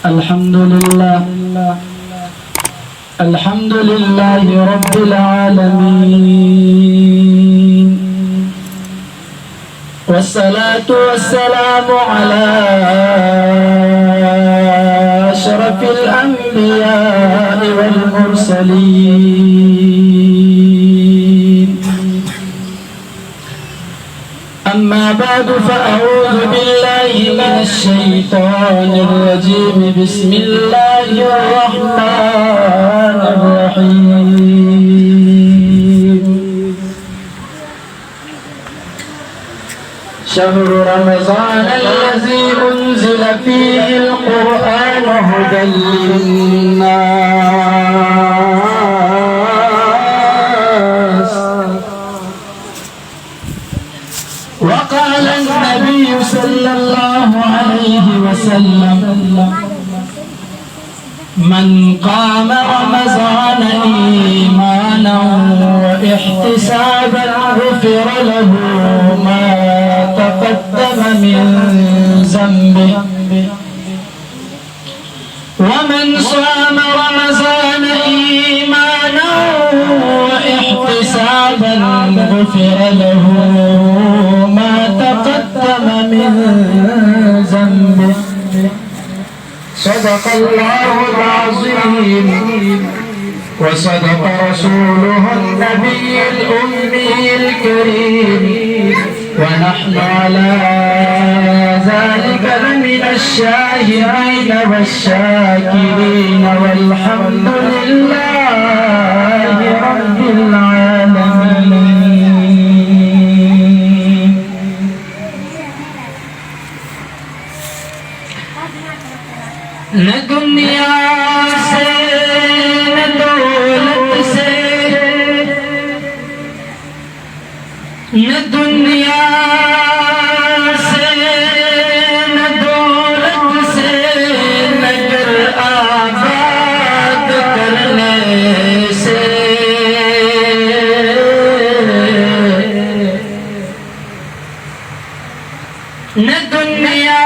الحمد لله رب العالمين، والصلاة والسلام على أشرف الأنبياء والمرسلين. أما بعد فأعوذ بالله من الشيطان الرجيم. بسم الله الرحمن الرحيم. شهر رمضان الذي أنزل فيه القرآن هدى للناس. وقال النبي صلى الله عليه وسلم: من قام رمضان إيمانا واحتسابا غفر له ما تقدم من ذنبه، ومن صام رمضان إيمانا واحتسابا غفر له ما تقدم من ذنبه. صدق الله العظيم وصدق رسوله النبي الأمي الكريم، ونحن على ذلك لمن الشاهدين والشاكرين، والحمد لله رب العالمين. نہ دنیا سے نہ دولت سے، نہ دنیا سے نہ دولت سے، نگر آباد کرنے سے، نہ دنیا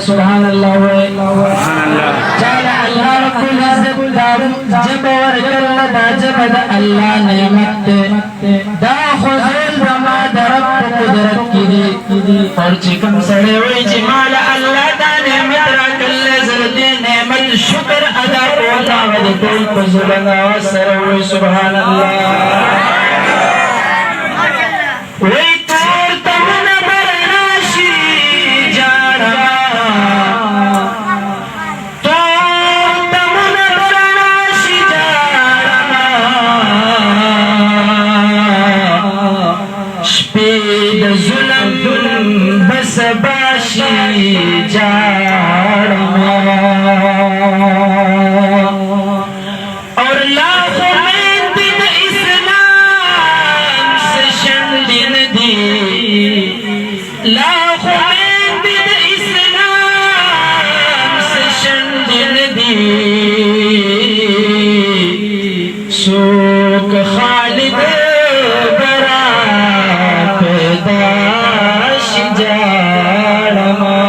سبحان اللہ اللہ رب العزت جب ورکل دا جب دا اللہ نعمت دا خزول بما دا رب قدرت کی دی، اور چکم سڑے ہوئی جمال اللہ دا نعمت راکل زردی نعمت شکر ادا کولا ود کوئی فضلنا وسر ہوئی سبحان اللہ. اور لاکھوں میں دن اسلام سے شندن دی، لاکھوں میں دن اسلام سے شندن دی، سوک خالد برا پیداش جارما.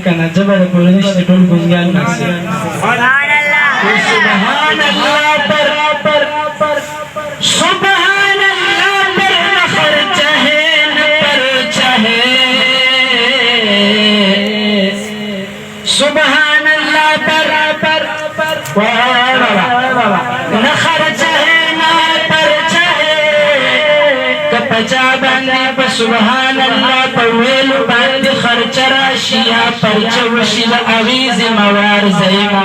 کنا جبر پورنش ټول ګنګان نشي. سبحان اللہ پر سبحان اللہ پر نخر چاہے نپر چاہے، سبحان اللہ پر نخر چاہے نپر چاہے، کپچا بندی پر سبحان اللہ پر ویلو باندی خرچرا شیا پرچوشی لعویز موار زیما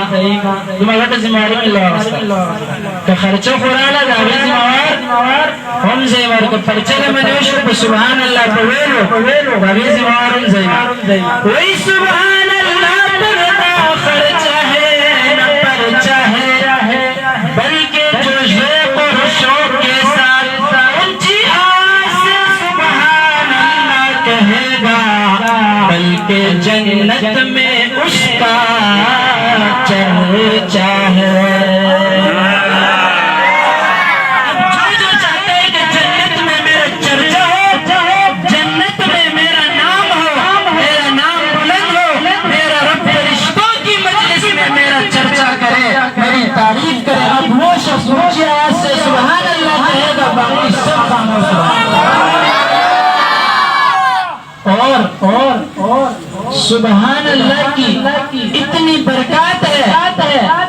دماغ غٹ زماری اللہ واسطہ کہ خرچو خورالا لعویز موار ہم زیمار کہ پرچل منوشو پر سبحان اللہ پر ویلو عویز موار زیما وی سبحان اللہ پر خرچ اس کا چرچا ہے۔ جو چاہتا ہے کہ جنت میں میرا چرچا ہو، جنت میں میرا نام ہو، میرا نام بلند ہو، میرا رب فرشتوں کی مجلس میں میرا چرچا کرے، میری تعریف کرے، اب وہ شخص اونچی آواز سے سبحان اللہ کہے گا، باقی سب خاموش ہو۔ اور سبحان اللہ کی اتنی برکات ہے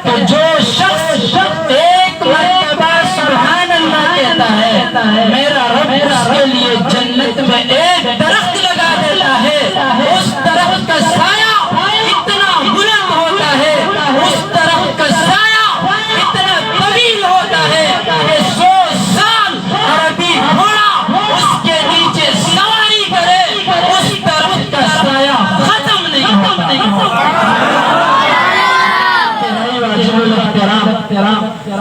کہ جو شخص ایک مرتبہ سبحان اللہ کہتا ہے، میرا رب اس کے لیے جنت میں ایک درخت لگا دیتا ہے۔ اس درخت کا سایہ اتنا بلند ہوتا ہے، اس درخت کا سایہ اتنا طویل ہوتا ہے کہ 100 سال عربی گھوڑا اس کے نیچے سواری کرے، اس درخت کا سایہ ختم نہیں ہوتا۔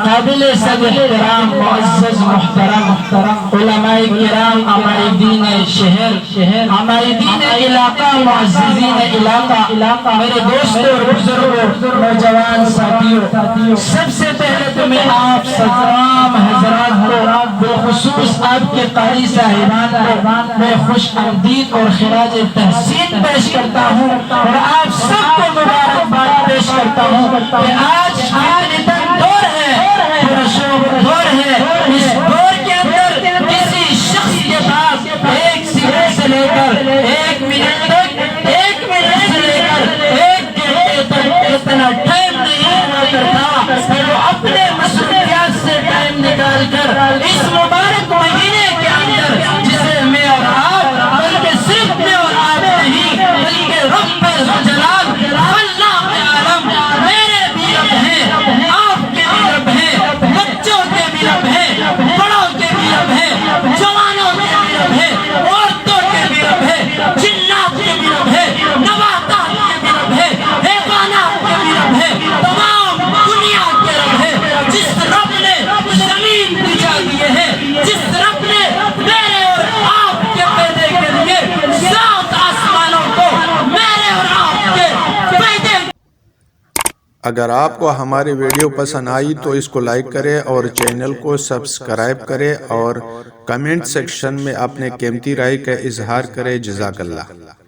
قابل سب احترام معزز محترم علماء کرام، عمائدین شہر، عمائدین علاقہ، معززین علاقہ، میرے دوستوں اور بزرگوں، نوجوان ساتھیوں، سب سے پہلے تو میں آپ تمام حضرات کو بالخصوص آپ کے قاری صاحبان کو میں خوش آمدید اور خراج تحسین پیش کرتا ہوں، اور آپ سب کو مبارکباد پیش کرتا ہوں کہ آج دور ہے، دور ہے، اس دور کے اندر کسی شخص کے پاس ایک سیکنڈ سے لے کر ایک منٹ تک، ایک منٹ سے لے کر ایک گھنٹے تک اتنا ٹائم نہیں ہوا کرتا کہ وہ اپنے مصروفیات سے ٹائم نکال کر اس مبارک مہینے کے اندر، جسے میں اور آپ، بلکہ صرف میں اور آپ نہیں بلکہ رب جلال اللہ عالم میرے بھی رب ہیں، آپ کے بھی رب ہیں، بچوں کے بھی رب ہیں، بڑوں کے بھی رب ہیں، جوانوں کے بھی رب ہیں، عورتوں کے بھی رب ہیں، جنات کے بھی رب ہیں، نباتات کے بھی رب ہیں، حیوانات کے بھی رب ہیں، تمام دنیا کے رب ہیں۔ جس رب نے زمین بچھا دیے ہیں، جس رب نے میرے اور آپ کے پیدے کے لیے 7 آسمانوں کو میرے اور آپ کے پیدے۔ اگر آپ کو ہماری ویڈیو پسند آئی تو اس کو لائک کریں اور چینل کو سبسکرائب کریں اور کمنٹ سیکشن میں اپنے قیمتی رائے کا اظہار کریں۔ جزاک اللہ۔